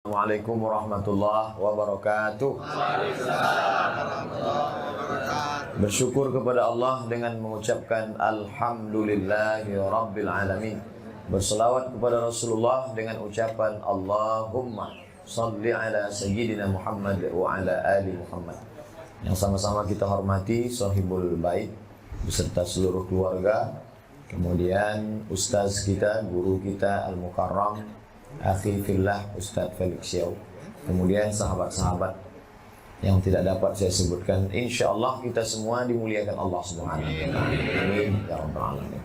Assalamualaikum warahmatullahi wabarakatuh. Bersyukur kepada Allah dengan mengucapkan Alhamdulillahi Rabbil Alamin. Berselawat kepada Rasulullah dengan ucapan Allahumma salli ala Sayyidina Muhammad wa ala ali Muhammad. Yang sama-sama kita hormati Sahibul Bait beserta seluruh keluarga. Kemudian Ustaz kita, guru kita Al-Mukarram Akhi Fillah Ustaz Felix Xiao. Kemudian sahabat-sahabat yang tidak dapat saya sebutkan. InsyaAllah kita semua dimuliakan Allah Subhanahu wa ta'ala. Amin ya rabbal alamin.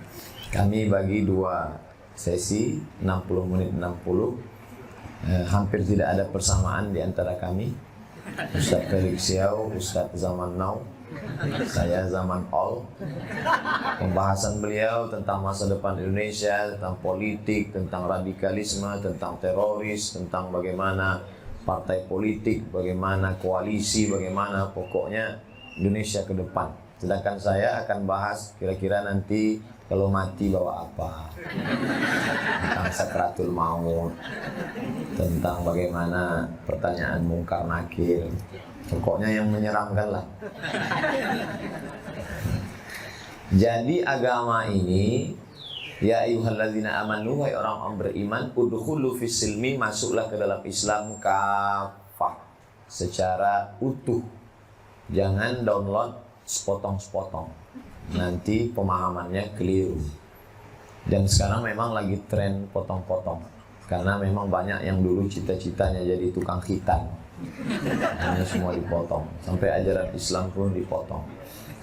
Kami bagi dua sesi 60 menit 60. Hampir tidak ada persamaan di antara kami. Ustaz Felix Xiao, Ustaz zaman now, saya zaman all. Pembahasan beliau tentang masa depan Indonesia, tentang politik, tentang radikalisme, tentang teroris, tentang bagaimana partai politik, bagaimana koalisi, bagaimana pokoknya Indonesia ke depan. Sedangkan saya akan bahas kira-kira nanti kalau mati bawa apa, tentang sakratul maut, tentang bagaimana pertanyaan mungkar nakir, pokoknya yang menyeramkan lah. Jadi agama ini, ya ayyuhalladzina amanu, wahai orang-orang beriman, udkhulu fis-silmi, masuklah ke dalam Islam kafah, secara utuh. Jangan download sepotong-sepotong, nanti pemahamannya keliru. Dan sekarang memang lagi tren potong-potong, karena memang banyak yang dulu cita-citanya jadi tukang khitan, ini semua dipotong, sampai ajaran Islam pun dipotong.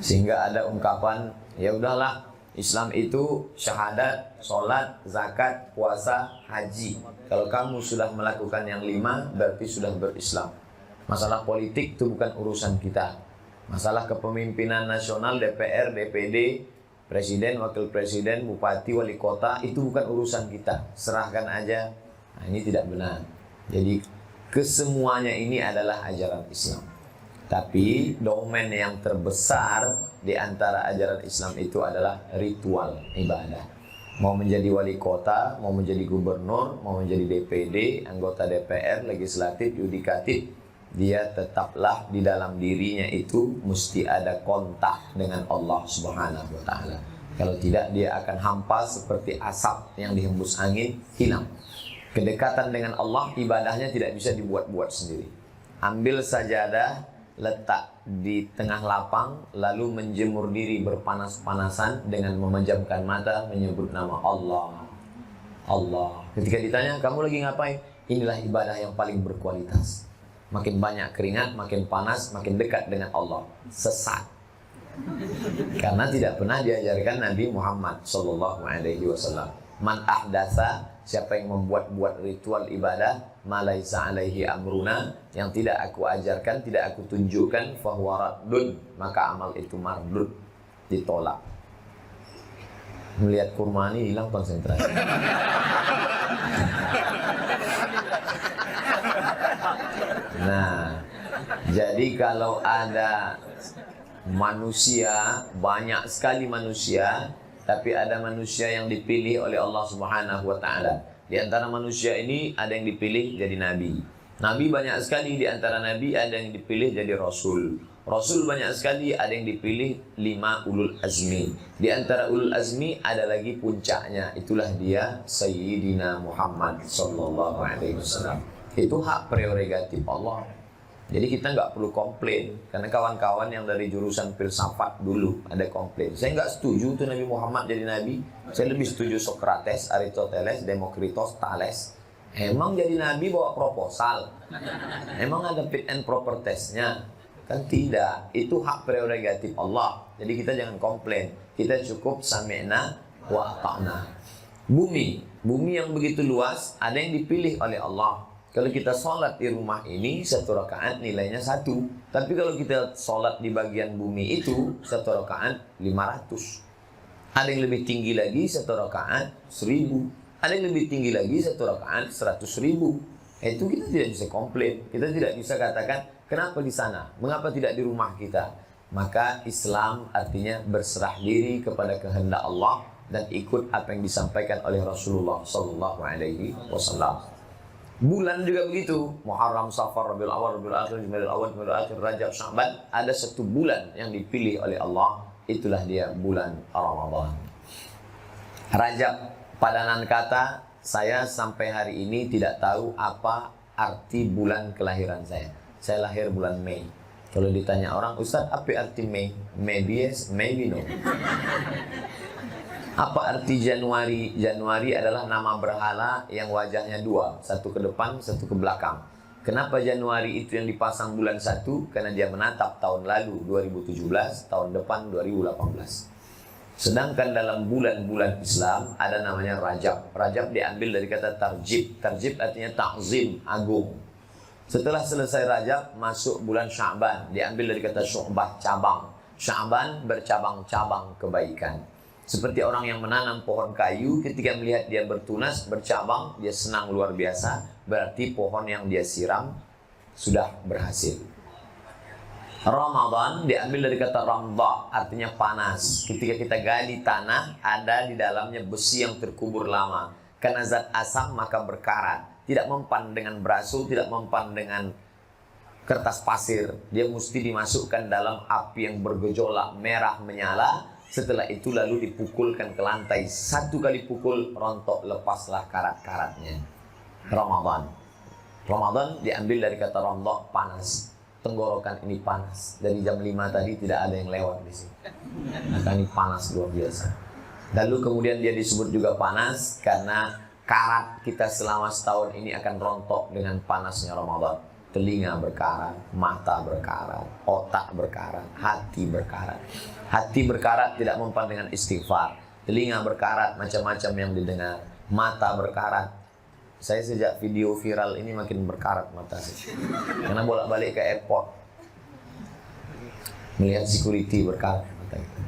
Sehingga ada ungkapan, ya udahlah, Islam itu syahadat, sholat, zakat, puasa, haji. Kalau kamu sudah melakukan yang 5, berarti sudah berislam. Masalah politik itu bukan urusan kita. Masalah kepemimpinan nasional, DPR, DPD, presiden, wakil presiden, bupati, wali kota, itu bukan urusan kita. Serahkan aja. Nah, ini tidak benar. Jadi kesemuanya ini adalah ajaran Islam. Tapi domain yang terbesar di antara ajaran Islam itu adalah ritual ibadah. Mau menjadi wali kota, mau menjadi gubernur, mau menjadi DPD, anggota DPR, legislatif, yudikatif, dia tetaplah di dalam dirinya itu mesti ada kontak dengan Allah Subhanahu wa ta'ala. Kalau tidak, dia akan hampas seperti asap yang dihembus angin, hilang. Kedekatan dengan Allah, ibadahnya tidak bisa dibuat-buat sendiri. Ambil sajadah, letak di tengah lapang, lalu menjemur diri berpanas-panasan dengan memejamkan mata menyebut nama Allah. Allah. Ketika ditanya, kamu lagi ngapain? Inilah ibadah yang paling berkualitas. Makin banyak keringat, makin panas, makin dekat dengan Allah. Sesat. Karena tidak pernah diajarkan Nabi Muhammad SAW. Man ahdatsa, siapa yang membuat-buat ritual ibadah, malaisa alaihi amruna, yang tidak aku ajarkan, tidak aku tunjukkan, fahuwa raddun, maka amal itu mardud, ditolak. Melihat kurma ini hilang konsentrasi. Nah, jadi kalau ada manusia, banyak sekali manusia, tapi ada manusia yang dipilih oleh Allah Subhanahu wa ta'ala. Di antara manusia ini ada yang dipilih jadi nabi. Nabi banyak sekali, di antara nabi ada yang dipilih jadi rasul. Rasul banyak sekali, ada yang dipilih 5 ulul azmi. Di antara ulul azmi ada lagi puncaknya, itulah dia Sayyidina Muhammad sallallahu alaihi wasallam. Itu hak prerogatif Allah. Jadi kita nggak perlu komplain, karena kawan-kawan yang dari jurusan filsafat dulu ada komplain. Saya nggak setuju tuh Nabi Muhammad jadi nabi. Saya lebih setuju Socrates, Aristoteles, Demokritos, Thales. Emang jadi nabi bawa proposal? Emang ada fit and proper testnya? Kan tidak. Itu hak prerogatif Allah. Jadi kita jangan komplain. Kita cukup sami'na wa ata'na. Bumi yang begitu luas, ada yang dipilih oleh Allah. Kalau kita sholat di rumah ini, 1 rakaat nilainya 1. Tapi kalau kita sholat di bagian bumi itu, 1 rakaat 500. Ada yang lebih tinggi lagi, 1 rakaat 1000. Ada yang lebih tinggi lagi, 1 rakaat 100.000. Itu kita tidak bisa komplain. Kita tidak bisa katakan, kenapa di sana? Mengapa tidak di rumah kita? Maka Islam artinya berserah diri kepada kehendak Allah dan ikut apa yang disampaikan oleh Rasulullah SAW. Bulan juga begitu. Muharram, Safar, Rabiul Awal, Rabiul Akhir, Jumadil Awal, Jumadil Akhir, Rajab, Sya'ban. Ada satu bulan yang dipilih oleh Allah. Itulah dia bulan Ramadan. Rajab, padanan kata, saya sampai hari ini tidak tahu apa arti bulan kelahiran saya. Saya lahir bulan Mei. Kalau ditanya orang, Ustaz, apa arti Mei? Maybe yes, maybe no. Apa arti Januari? Januari adalah nama berhala yang wajahnya dua, satu ke depan, satu ke belakang. Kenapa Januari itu yang dipasang bulan 1? Karena dia menatap tahun lalu 2017, tahun depan 2018. Sedangkan dalam bulan-bulan Islam ada namanya Rajab. Rajab diambil dari kata tarjib. Tarjib artinya ta'zim, agung. Setelah selesai Rajab, masuk bulan Sya'ban. Diambil dari kata syu'bah, cabang. Sya'ban bercabang-cabang kebaikan. Seperti orang yang menanam pohon kayu, ketika melihat dia bertunas, bercabang, dia senang luar biasa. Berarti pohon yang dia siram sudah berhasil. Ramadan diambil dari kata ramda, artinya panas. Ketika kita gali tanah, ada di dalamnya besi yang terkubur lama. Karena zat asam maka berkarat. Tidak mempan dengan berasu, tidak mempan dengan kertas pasir. Dia mesti dimasukkan dalam api yang bergejolak, merah menyala. Setelah itu lalu dipukulkan ke lantai. Satu kali pukul, rontok, lepaslah karat-karatnya. Ramadan. Ramadan diambil dari kata ramda, panas. Tenggorokan ini panas. Dari jam 5 tadi tidak ada yang lewat di sini. Maka ini panas luar biasa. Lalu kemudian dia disebut juga panas karena karat kita selama setahun ini akan rontok dengan panasnya Ramadan. Telinga berkarat, mata berkarat, otak berkarat, hati berkarat. Hati berkarat tidak mempan dengan istighfar. Telinga berkarat, macam-macam yang didengar. Mata berkarat. Saya sejak video viral ini makin berkarat mata saya. Karena bolak-balik ke airport. Melihat security berkarat mata itu.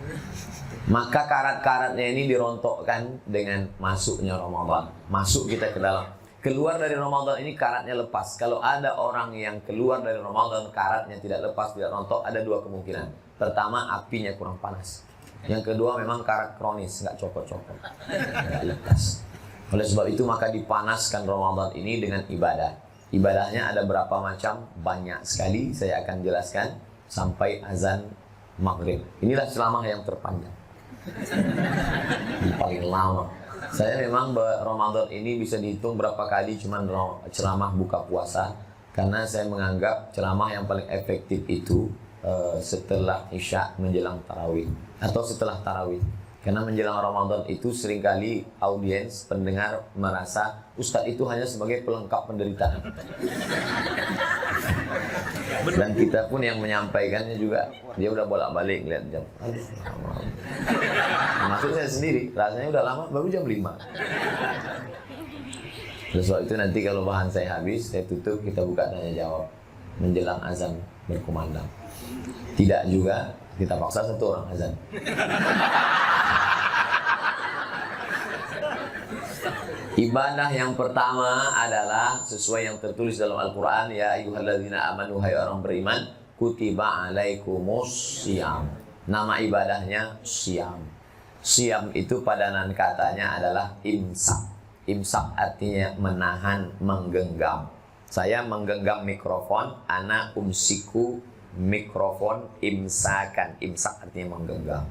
Maka karat-karatnya ini dirontokkan dengan masuknya Ramadan. Masuk kita ke dalam. Keluar dari Ramadan ini karatnya lepas. Kalau ada orang yang keluar dari Ramadan karatnya tidak lepas, tidak rontok, ada dua kemungkinan. Pertama, apinya kurang panas. Yang kedua, memang karat kronis, nggak copot-copot, nggak lepas. Oleh sebab itu maka dipanaskan Ramadan ini dengan ibadah. Ibadahnya ada berapa macam? Banyak sekali. Saya akan jelaskan sampai azan maghrib. Inilah ceramah yang terpanjang. Yang paling lama. Saya memang Ramadan ini bisa dihitung berapa kali cuman ceramah buka puasa. Karena saya menganggap ceramah yang paling efektif itu setelah Isya menjelang tarawih. Atau setelah tarawih. Karena menjelang Ramadan itu seringkali audiens, pendengar merasa Ustadz itu hanya sebagai pelengkap penderitaan. Dan kita pun yang menyampaikannya juga, dia udah bolak-balik lihat jam. Maksud saya sendiri, rasanya udah lama, baru jam 5. Oleh sebab itu nanti kalau bahan saya habis, saya tutup, kita buka tanya jawab menjelang azan berkumandang. Tidak juga, kita paksa satu orang azan. Ibadah yang pertama adalah sesuai yang tertulis dalam Al-Quran. Ya ayyuhalladzina amanu, hai orang beriman, kutiba alaikumus syiyam. Nama ibadahnya syiyam. Syiyam itu padanan katanya adalah imsak. Imsak artinya menahan, menggenggam. Saya menggenggam mikrofon, ana umsiku mikrofon imsakan. Imsak artinya menggenggam.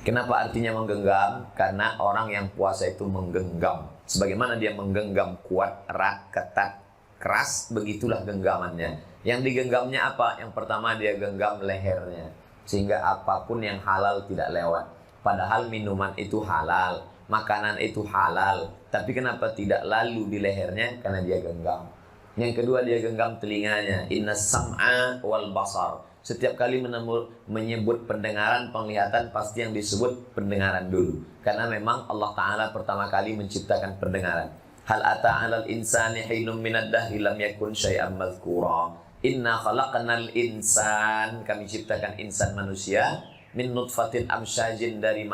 Kenapa artinya menggenggam? Karena orang yang puasa itu menggenggam. Sebagaimana dia menggenggam kuat, erat, ketat, keras, begitulah genggamannya. Yang digenggamnya apa? Yang pertama dia genggam lehernya. Sehingga apapun yang halal tidak lewat. Padahal minuman itu halal, makanan itu halal. Tapi kenapa tidak lalu di lehernya? Karena dia genggam. Yang kedua dia genggam telinganya. Inna sam'a wal basar. Setiap kali menyebut pendengaran, penglihatan, pasti yang disebut pendengaran dulu. Karena memang Allah Ta'ala pertama kali menciptakan pendengaran. Hal ata 'alal insani hinum minad dahri lam yakun syai'an madhkura. Inna khalaqnal insan, kami ciptakan insan manusia min nutfatin amsyajin, dari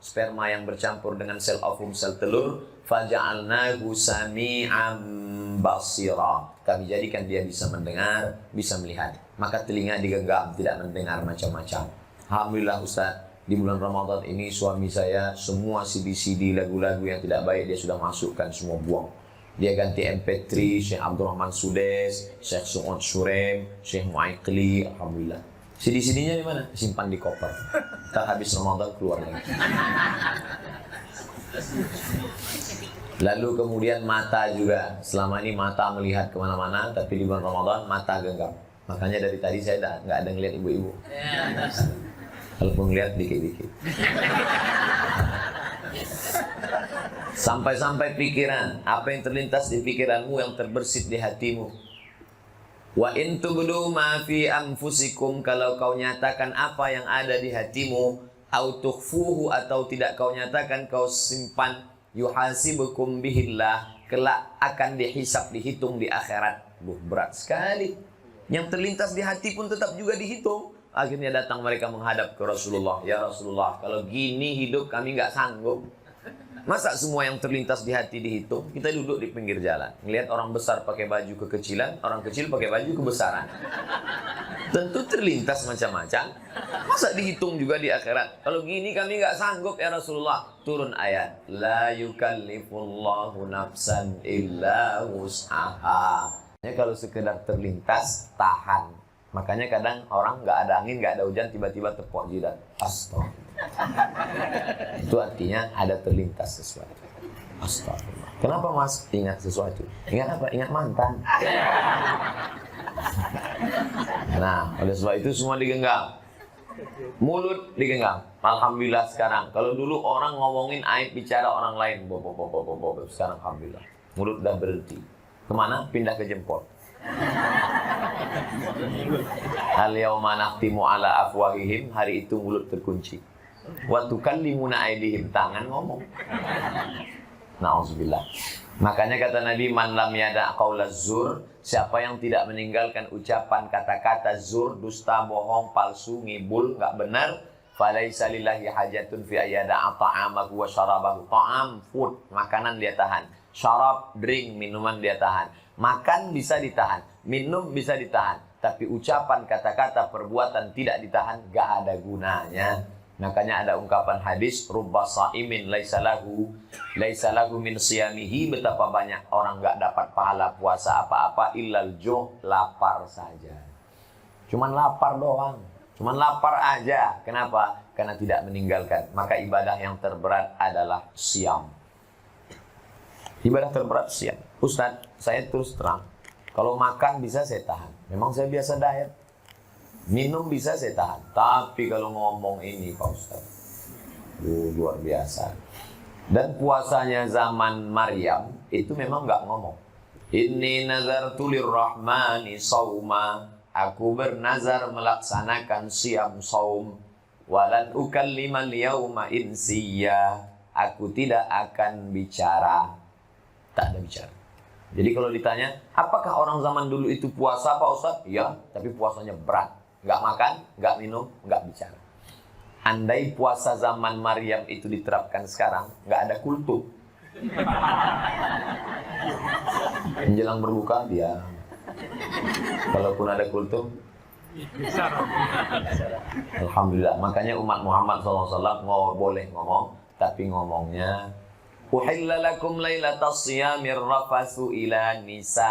sperma yang bercampur dengan sel ovum, sel telur. Faja'alnahu sami'an basira. Kami jadikan dia bisa mendengar, bisa melihat. Maka telinga digenggam, tidak mendengar macam-macam. Alhamdulillah Ustaz, di bulan Ramadan ini suami saya semua CD-CD lagu-lagu yang tidak baik dia sudah masukkan, semua buang. Dia ganti MP3 Syekh Abdurrahman Sudes, Syekh Su'ud Surem, Syekh Mu'aikli. Alhamdulillah. CD-CD-nya di mana? Simpan di koper. Ntar habis Ramadan keluar lagi. Lalu kemudian mata juga. Selama ini mata melihat kemana-mana, tapi di bulan Ramadan mata genggam. Makanya dari tadi saya nggak ada ngeliat ibu-ibu. Kalaupun ngeliat dikit-dikit. Sampai-sampai pikiran, apa yang terlintas di pikiranmu yang terbersit di hatimu. Wa in tubdu ma fi anfusikum, kalau kau nyatakan apa yang ada di hatimu, au tukhfuhu, atau tidak kau nyatakan, kau simpan, yuhasibukum bihillah, kelak akan dihisab, dihitung di akhirat. Berat sekali. Yang terlintas di hati pun tetap juga dihitung. Akhirnya datang mereka menghadap ke Rasulullah. Ya Rasulullah, kalau gini hidup kami nggak sanggup. Masa semua yang terlintas di hati dihitung? Kita duduk di pinggir jalan, ngelihat orang besar pakai baju kekecilan, orang kecil pakai baju kebesaran. Tentu terlintas macam-macam. Masa dihitung juga di akhirat? Kalau gini kami nggak sanggup ya Rasulullah. Turun ayat, la yukallifullahu nafsan illa wus'aha. Kalau sekedar terlintas, tahan. Makanya kadang orang nggak ada angin, nggak ada hujan, tiba-tiba tepuk jidat. Astagfirullah. Itu artinya ada terlintas sesuatu. Astagfirullah. Kenapa mas ingat sesuatu? Ingat apa? Ingat mantan. Nah, oleh sebab itu semua digenggam. Mulut digenggam. Alhamdulillah sekarang. Kalau dulu orang ngomongin aib bicara orang lain, sekarang alhamdulillah mulut udah berhenti. Kemana? Pindah ke jempol. Al-yawma nakhtimu ala afwahihim, hari itu mulut terkunci. Wa tukallimuna aydihim, tangan ngomong. Nauzubillah. Makanya kata Nabi, man lam yada' qaulaz zur, siapa yang tidak meninggalkan ucapan kata-kata zur, dusta, bohong, palsu, ngibul, enggak benar, falaisa lillahi hajatun fi ayyada'a ta'amahu wa syarabahu. Ta'am, food, makanan dia tahan. Syarab, drink, minuman dia tahan. Makan bisa ditahan, minum bisa ditahan, tapi ucapan, kata-kata, perbuatan tidak ditahan, gak ada gunanya. Makanya ada ungkapan hadis, rubba sa'imin laisa lahu min siyamihi, betapa banyak orang gak dapat pahala puasa apa-apa, illal juh, lapar saja. Cuman lapar doang, cuman lapar aja. Kenapa? Karena tidak meninggalkan. Maka ibadah yang terberat adalah siam. Ibadah terberat siam. Ustaz, saya terus terang, kalau makan bisa saya tahan. Memang saya biasa diet. Minum bisa saya tahan. Tapi kalau ngomong ini Pak Ustaz, luar biasa. Dan puasanya zaman Maryam itu memang nggak ngomong. Inni nazartu lirrahmani sauma. Aku bernazar melaksanakan siam saum. Walan ukallimal yauma insiya. Aku tidak akan bicara. Tak ada bicara. Jadi kalau ditanya, apakah orang zaman dulu itu puasa Pak Ustaz? Ya, tapi puasanya berat. Nggak makan, nggak minum, nggak bicara. Andai puasa zaman Maryam itu diterapkan sekarang, nggak ada kultum. Menjelang berbuka, dia. Kalaupun ada kultum, alhamdulillah. Makanya umat Muhammad SAW boleh ngomong, tapi ngomongnya uhilla lakum lailatas siyamir rafasu ila nisa.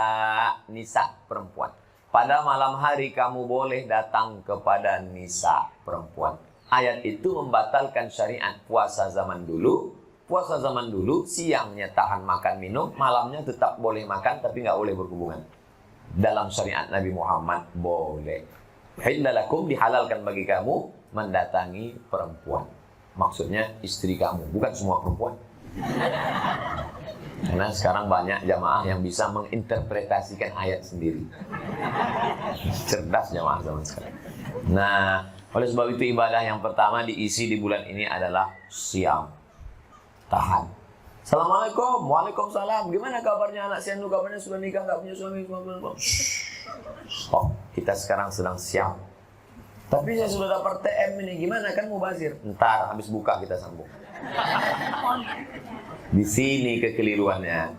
Nisa, perempuan. Pada malam hari kamu boleh datang kepada nisa, perempuan. Ayat itu membatalkan syariat puasa zaman dulu. Puasa zaman dulu siangnya tahan makan minum, malamnya tetap boleh makan tapi nggak boleh berhubungan. Dalam syariat Nabi Muhammad boleh. Uhilla lakum, dihalalkan bagi kamu mendatangi perempuan. Maksudnya istri kamu, bukan semua perempuan. Karena sekarang banyak jamaah yang bisa menginterpretasikan ayat sendiri. Cerdas jamaah zaman sekarang. Nah, oleh sebab itu ibadah yang pertama diisi di bulan ini adalah siam. Tahan. Assalamualaikum, waalaikumsalam. Gimana kabarnya anak Sianu? Kabarnya sudah nikah, nggak punya suami? Oh, kita sekarang sedang siam. Tapi saya sudah dapat TM ini. Gimana kan mubazir? Ntar habis buka kita sambung. Di sini kekeliruannya.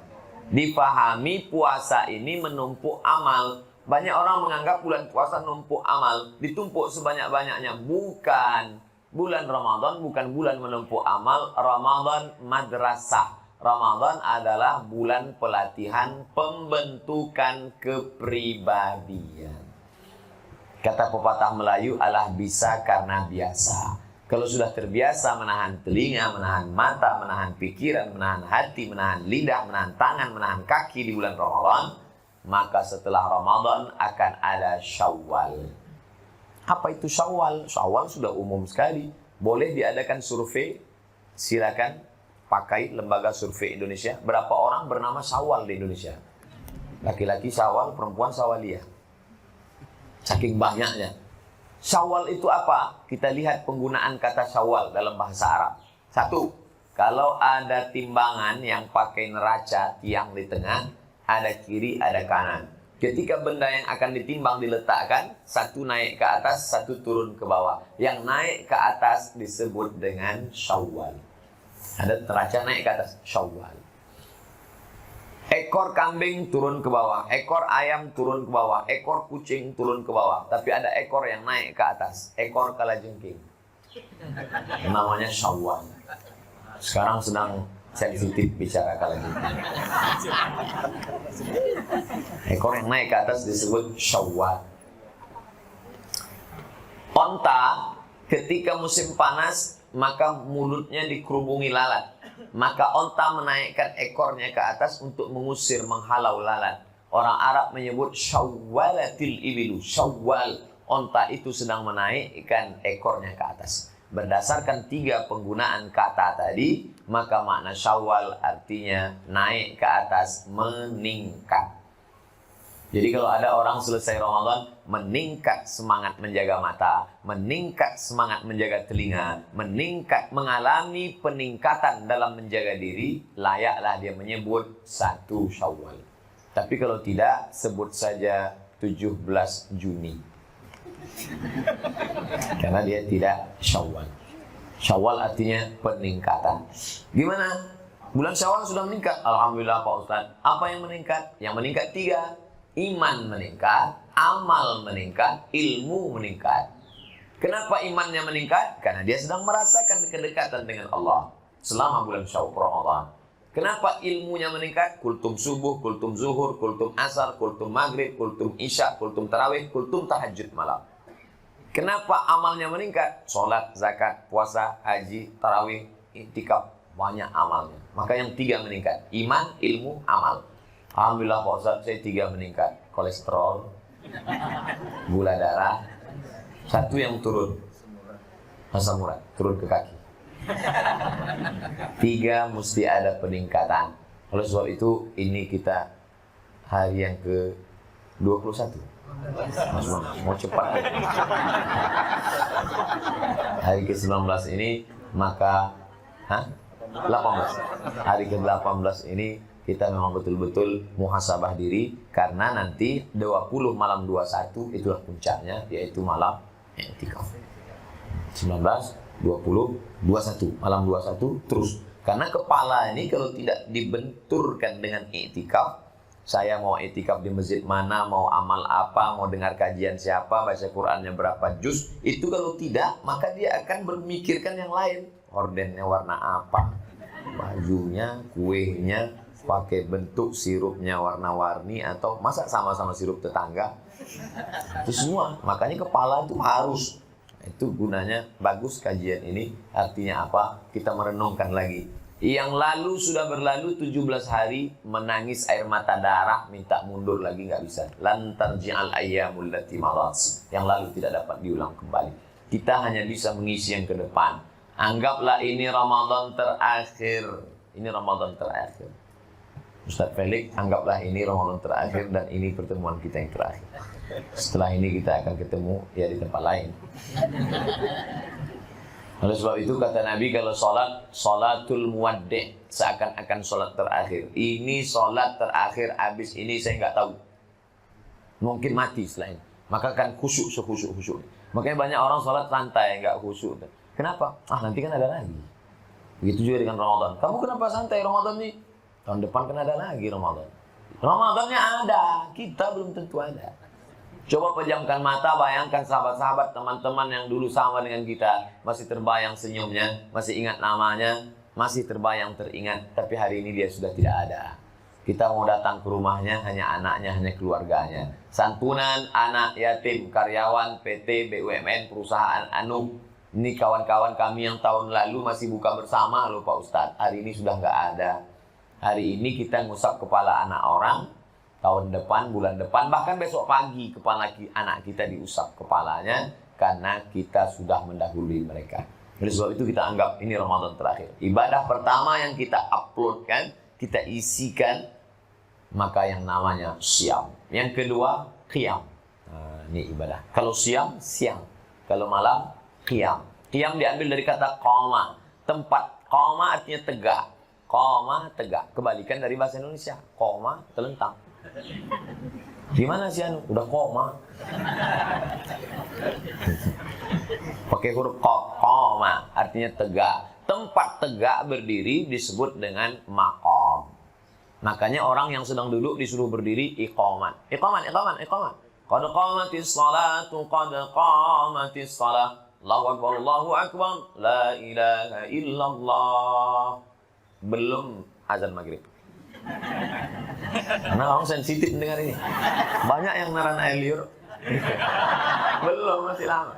Dipahami puasa ini menumpuk amal. Banyak orang menganggap bulan puasa numpuk amal, ditumpuk sebanyak-banyaknya. Bukan. Bulan Ramadan bukan bulan menumpuk amal. Ramadan madrasah. Ramadan adalah bulan pelatihan pembentukan kepribadian. Kata pepatah Melayu, alah bisa karena biasa. Kalau sudah terbiasa menahan telinga, menahan mata, menahan pikiran, menahan hati, menahan lidah, menahan tangan, menahan kaki di bulan Ramadan, maka setelah Ramadan akan ada Syawal. Apa itu Syawal? Syawal sudah umum sekali. Boleh diadakan survei, silakan pakai lembaga survei Indonesia. Berapa orang bernama Syawal di Indonesia? Laki-laki Syawal, perempuan Syawaliyah. Saking banyaknya. Syawal itu apa? Kita lihat penggunaan kata Syawal dalam bahasa Arab. 1. Kalau ada timbangan yang pakai neraca, tiang di tengah, ada kiri, ada kanan. Ketika benda yang akan ditimbang diletakkan, satu naik ke atas, satu turun ke bawah. Yang naik ke atas disebut dengan Syawal. Ada neraca naik ke atas, Syawal. Ekor kambing turun ke bawah, ekor ayam turun ke bawah, ekor kucing turun ke bawah. Tapi ada ekor yang naik ke atas, ekor kalajengking. Namanya Syawal. Sekarang sedang sensitif bicara kalajengking. Ekor yang naik ke atas disebut Syawal. Onta ketika musim panas maka mulutnya dikerubungi lalat. Maka onta menaikkan ekornya ke atas untuk mengusir, menghalau lalat. Orang Arab menyebut syawwalatil ibilu. Syawwal, onta itu sedang menaikkan ekornya ke atas. Berdasarkan 3 penggunaan kata tadi, maka makna Syawal artinya naik ke atas, meningkat. Jadi kalau ada orang selesai Ramadan, meningkat semangat menjaga mata, meningkat semangat menjaga telinga, meningkat mengalami peningkatan dalam menjaga diri, layaklah dia menyebut 1 Syawal. Tapi kalau tidak, sebut saja 17 Juni. Karena dia tidak Syawal. Syawal artinya peningkatan. Gimana? Bulan Syawal sudah meningkat? Alhamdulillah Pak Ustaz. Apa yang meningkat? Yang meningkat 3. Iman meningkat, amal meningkat, ilmu meningkat. Kenapa imannya meningkat? Karena dia sedang merasakan kedekatan dengan Allah selama bulan Syawal Ramadan. Kenapa ilmunya meningkat? Kultum subuh, kultum zuhur, kultum asar, kultum maghrib, kultum isya, kultum tarawih, kultum tahajud malam. Kenapa amalnya meningkat? Sholat, zakat, puasa, haji, tarawih, iktikaf, banyak amalnya. Maka yang 3 meningkat, iman, ilmu, amal. Alhamdulillah Pak Ustaz, saya 3 meningkat. Kolesterol, gula darah, 1 yang turun, asam urat, turun ke kaki. 3 mesti ada peningkatan. Oleh sebab itu, ini kita hari yang ke-21. Mas mau cepat. Hari ke-19 ini, maka 18. Hari ke-18 ini kita memang betul-betul muhasabah diri, karena nanti 20 malam 21 itulah puncaknya, yaitu malam i'tikaf. 19, 20, 21, malam 21 terus. Karena kepala ini kalau tidak dibenturkan dengan i'tikaf, saya mau i'tikaf di masjid mana, mau amal apa, mau dengar kajian siapa, baca Qur'annya berapa juz, itu kalau tidak, maka dia akan bermikirkan yang lain. Ordennya warna apa, bajunya, kuehnya, pakai bentuk sirupnya warna-warni, atau masa sama-sama sirup tetangga. Itu semua. Makanya kepala itu harus. Itu gunanya bagus kajian ini. Artinya apa? Kita merenungkan lagi. Yang lalu sudah berlalu 17 hari, menangis air mata darah, minta mundur lagi nggak bisa. Lan tarji'al ayyamul lati madat. Yang lalu tidak dapat diulang kembali. Kita hanya bisa mengisi yang ke depan. Anggaplah ini Ramadan terakhir. Ini Ramadan terakhir. Ustaz Felix, anggaplah ini Ramadan terakhir dan ini pertemuan kita yang terakhir. Setelah ini kita akan ketemu ya di tempat lain. Oleh sebab itu kata Nabi, kalau sholat, sholatul muwaddi', seakan-akan sholat terakhir. Ini sholat terakhir, habis ini saya nggak tahu. Mungkin mati setelah ini. Maka akan khusyuk sekhusyuk-khusyuk. Makanya banyak orang sholat santai, nggak khusyuk. Kenapa? Nanti kan ada lagi. Begitu juga dengan Ramadan. Kamu kenapa santai Ramadan nih? Tahun depan kan ada lagi Ramadan. Ramadannya ada, kita belum tentu ada. Coba pejamkan mata, bayangkan sahabat-sahabat, teman-teman yang dulu sama dengan kita, masih terbayang senyumnya, masih ingat namanya. masih terbayang, teringat, tapi hari ini dia sudah tidak ada. Kita mau datang ke rumahnya, hanya anaknya, hanya keluarganya. Santunan anak yatim, karyawan PT, BUMN, perusahaan anu. Ini kawan-kawan kami yang tahun lalu masih buka bersama loh Pak Ustadz. Hari ini sudah nggak ada. Hari ini kita ngusap kepala anak orang. Tahun depan, bulan depan, bahkan besok pagi kepala anak kita diusap kepalanya. Karena kita sudah mendahului mereka. Oleh sebab itu kita anggap ini Ramadan terakhir. Ibadah pertama yang kita uploadkan, kita isikan, maka yang namanya siam. Yang kedua, qiyam. Nah, ini ibadah. Kalau siam, siang. Kalau malam, qiyam. Qiyam diambil dari kata qama. Tempat. Qama artinya tegak. Qama, tegak. Kebalikan dari bahasa Indonesia. Qama, telentang. Gimana sih anu? Udah qama. Pakai huruf qama, artinya tegak. Tempat tegak berdiri disebut dengan maqam. Makanya orang yang sedang duduk disuruh berdiri iqamat. Iqamat. Qad qamatis salatu, qad qamatis salah. Allahu akbar, Allahu akbar, la ilaha illallah. Belum azan maghrib. Karena orang sensitif mendengar ini. Banyak yang naran air liur. Belum, masih lama.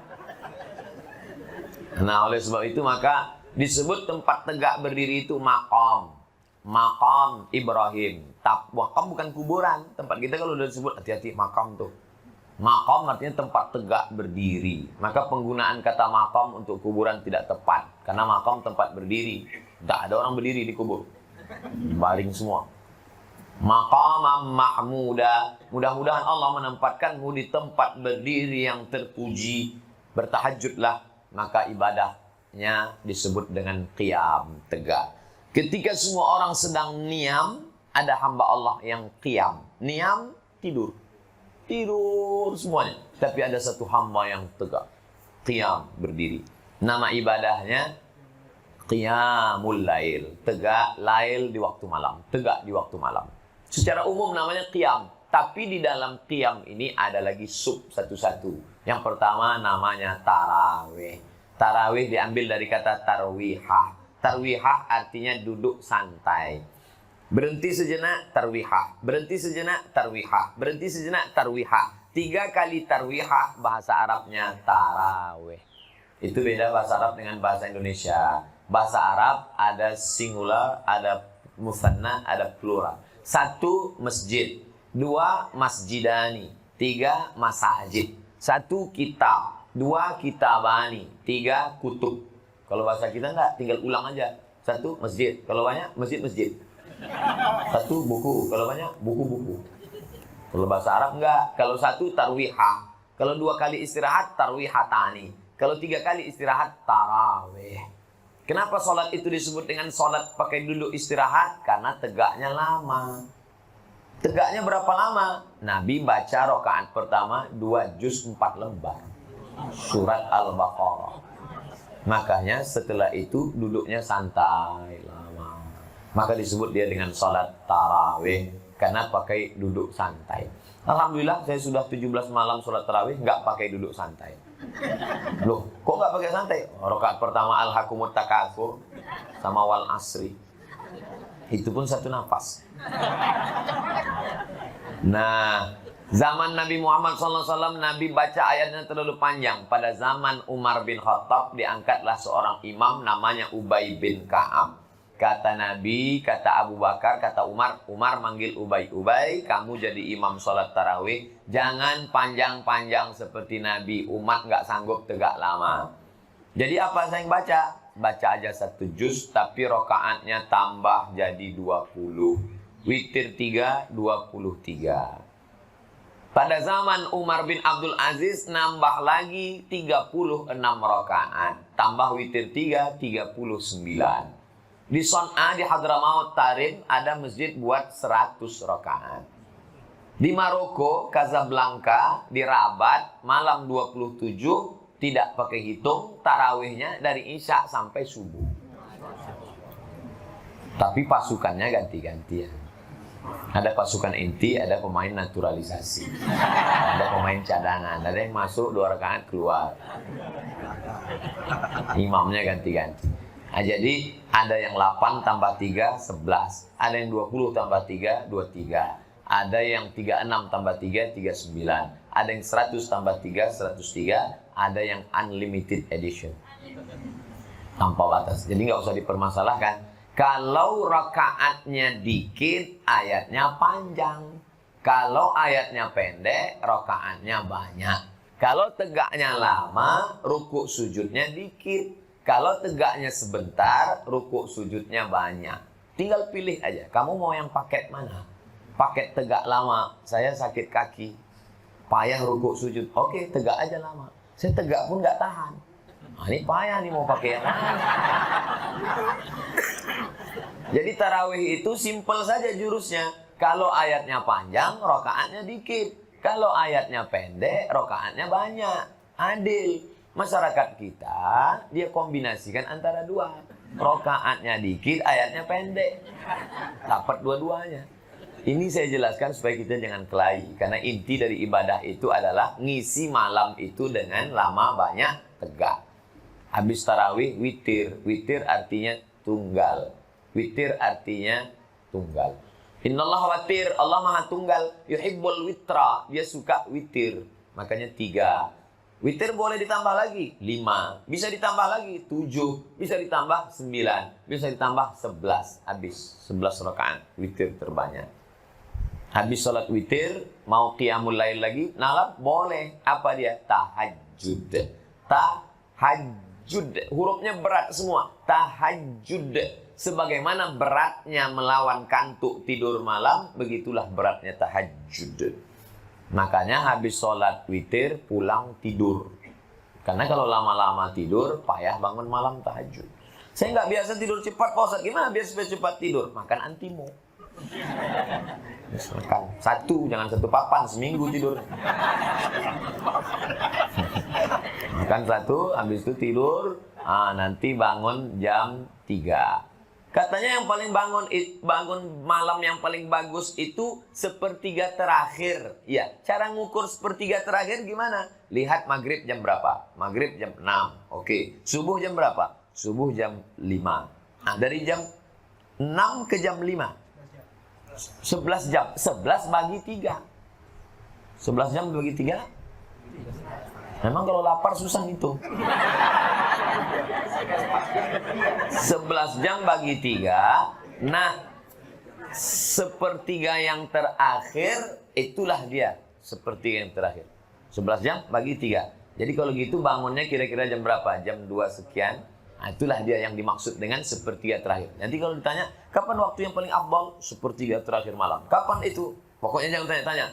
Nah, oleh sebab itu maka disebut tempat tegak berdiri itu maqam. Maqam Ibrahim. Maqam bukan kuburan. Tempat kita kalau udah disebut hati-hati maqam tuh. Maqam artinya tempat tegak berdiri. Maka penggunaan kata maqam untuk kuburan tidak tepat. Karena maqam tempat berdiri. Tidak ada orang berdiri di kubur. Baring semua. Maqamam mahmuda. Mudah-mudahan Allah menempatkanmu di tempat berdiri yang terpuji. Bertahajudlah. Maka ibadahnya disebut dengan qiyam, tegak. Ketika semua orang sedang niam, ada hamba Allah yang qiyam. Niam, tidur. Tidur semuanya. Tapi ada satu hamba yang tegak. Qiyam, berdiri. Nama ibadahnya qiyamul lail. Tegak lail di waktu malam. Tegak di waktu malam. Secara umum namanya qiyam. Tapi di dalam qiyam ini ada lagi sub satu-satu. Yang pertama namanya tarawih. Tarawih diambil dari kata tarwihah. Tarwihah artinya duduk santai. Berhenti sejenak, tarwihah. Berhenti sejenak, tarwihah. Berhenti sejenak, tarwihah. 3 kali tarwihah, bahasa Arabnya tarawih. Itu beda bahasa Arab dengan bahasa Indonesia. Bahasa Arab ada singular, ada musanna, ada plural. 1 masjid, 2 masjidani, 3 masajid. 1 kitab, 2 kitabani, 3 kutub. Kalau bahasa kita enggak, tinggal ulang aja. 1 masjid, kalau banyak masjid-masjid. 1 buku, kalau banyak buku-buku. Kalau bahasa Arab enggak, kalau 1 tarwihah. Kalau 2 kali istirahat tarwihatani. Kalau 3 kali istirahat tarawih. Kenapa sholat itu disebut dengan sholat pakai duduk istirahat? Karena tegaknya lama. Tegaknya berapa lama? Nabi baca rakaat pertama 2 juz 4 lembar. Surat Al-Baqarah. Makanya setelah itu duduknya santai lama. Maka disebut dia dengan sholat tarawih. Karena pakai duduk santai. Alhamdulillah saya sudah 17 malam sholat tarawih nggak pakai duduk santai. Loh, kok nggak pakai santai? Rakaat pertama Al-Hakumut Takatsur sama Wal Asri. Itu pun 1 nafas. Nah, zaman Nabi Muhammad SAW, Nabi baca ayatnya terlalu panjang. Pada zaman Umar bin Khattab, diangkatlah seorang imam namanya Ubay bin Ka'ab. Kata Nabi, kata Abu Bakar, kata Umar, Umar manggil Ubay. Ubay, kamu jadi imam sholat tarawih. Jangan panjang-panjang seperti Nabi. Umat nggak sanggup tegak lama. Jadi apa saya yang baca? Baca aja 1 juz, tapi rokaatnya tambah jadi 20. Witir 3, 23. Pada zaman Umar bin Abdul Aziz, nambah lagi 36 rokaat. Tambah witir 3, 39. Di Son'a, di Hadramaut Tarim, ada masjid buat 100 rokaat. Di Maroko, Casablanca, di Rabat, malam 27, tidak pakai hitung, tarawihnya dari Isya sampai subuh. Tapi pasukannya ganti-gantian. Ada pasukan inti, ada pemain naturalisasi. Ada pemain cadangan, ada yang masuk 2 rakaat keluar. Imamnya ganti-ganti. Nah, jadi ada yang 8 tambah 3, 11. Ada yang 20 tambah 3, 23. Ada yang 36 tambah 3, 39. Ada yang 100 tambah 3, 103. Ada yang unlimited edition. Tanpa batas. Jadi nggak usah dipermasalahkan. Kalau rakaatnya dikit, ayatnya panjang. Kalau ayatnya pendek, rakaatnya banyak. Kalau tegaknya lama, rukuk sujudnya dikit. Kalau tegaknya sebentar, rukuk sujudnya banyak. Tinggal pilih aja, kamu mau yang paket mana? Paket tegak lama, saya sakit kaki. Payah rukuk sujud, oke tegak aja lama. Saya tegak pun nggak tahan. Nah, ini payah nih mau pakai yang mana? Jadi tarawih itu simple saja jurusnya. Kalau ayatnya panjang, rokaatnya dikit. Kalau ayatnya pendek, rokaatnya banyak. Adil. Masyarakat kita, dia kombinasikan antara dua. Rokaatnya dikit, ayatnya pendek. Dapat dua-duanya. Ini saya jelaskan supaya kita jangan kelahi. Karena inti dari ibadah itu adalah ngisi malam itu dengan lama, banyak, tegak. Habis tarawih, witir. Witir artinya tunggal. Witir artinya tunggal. Innallaha watir, Allah maha tunggal. Yuhibbul witra, dia suka witir. Makanya 3. Witir boleh ditambah lagi 5, bisa ditambah lagi 7, bisa ditambah 9, bisa ditambah 11. Habis 11 rakaat witir terbanyak. Habis sholat witir, mau qiyamul lail lagi, nalar boleh. Apa dia? Tahajud. Tahajud. Hurufnya berat semua. Tahajud. Sebagaimana beratnya melawan kantuk tidur malam, begitulah beratnya tahajud. Makanya habis sholat witir pulang tidur. Karena kalau lama-lama tidur, payah bangun malam tahajud. Saya nggak biasa tidur cepat, Pak Ustaz. Gimana biar cepat tidur? Makan antimo. Makan 1, jangan 1 papan, seminggu tidur. Makan 1, habis itu tidur. Nanti bangun jam 3. Katanya yang paling bangun malam yang paling bagus itu sepertiga terakhir. Ya, cara ngukur sepertiga terakhir gimana? Lihat maghrib jam berapa? Maghrib jam 6. Oke. Subuh jam berapa? Subuh jam 5. Nah, dari jam 6 ke jam 5. 11 jam. 11 bagi 3. 11 jam bagi 3? Memang kalau lapar susah itu. 11 jam bagi 3. Nah, sepertiga yang terakhir itulah dia. Sepertiga yang terakhir. 11 jam bagi 3. Jadi kalau gitu bangunnya kira-kira jam berapa? Jam 2 sekian. Nah, itulah dia yang dimaksud dengan sepertiga terakhir. Nanti kalau ditanya, kapan waktu yang paling afdal? Sepertiga terakhir malam. Kapan itu? Pokoknya jangan tanya-tanya.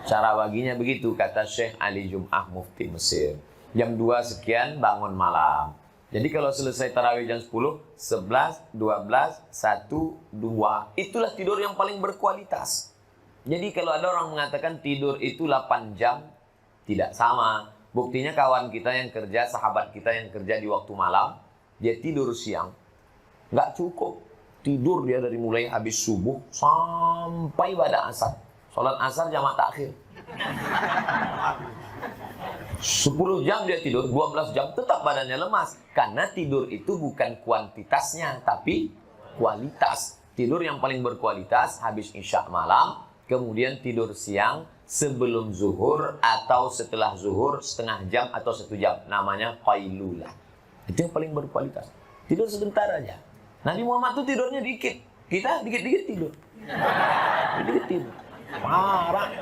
Cara baginya begitu, kata Syekh Ali Jum'ah Mufti Mesir. Jam 2 sekian bangun malam. Jadi kalau selesai tarawih jam 10, 11, 12, 1, 2. Itulah tidur yang paling berkualitas. Jadi kalau ada orang mengatakan tidur itu 8 jam, tidak sama. Buktinya kawan kita yang kerja, sahabat kita yang kerja di waktu malam, dia tidur siang. Nggak cukup. Tidur dia dari mulai habis subuh sampai pada asar. Sholat asar jamak takhir. 10 jam dia tidur, 12 jam tetap badannya lemas. Karena tidur itu bukan kuantitasnya, tapi kualitas. Tidur yang paling berkualitas habis isya malam, kemudian tidur siang sebelum zuhur atau setelah zuhur setengah jam atau 1 jam. Namanya qailulah. Itu yang paling berkualitas. Tidur sebentar aja. Nabi Muhammad tuh tidurnya dikit. Kita dikit-dikit tidur. Dikit-dikit tidur. Parah.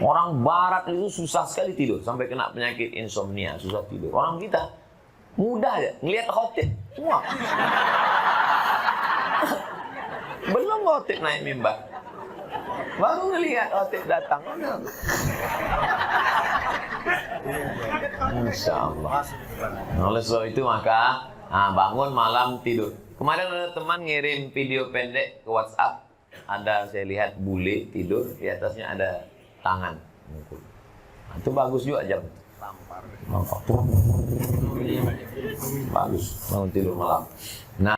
Orang barat itu susah sekali tidur. Sampai kena penyakit insomnia. Susah tidur. Orang kita mudah aja. Ngelihat khotib. Wah. Belum khotib naik mimbar. Baru ngelihat khotib datang. Insya Allah. Oleh sebab itu maka bangun malam tidur. Kemarin ada teman ngirim video pendek ke WhatsApp. Ada saya lihat bule tidur, di atasnya ada tangan. Nah, itu bagus juga jam. Bagus, bangun tidur malam. Nah.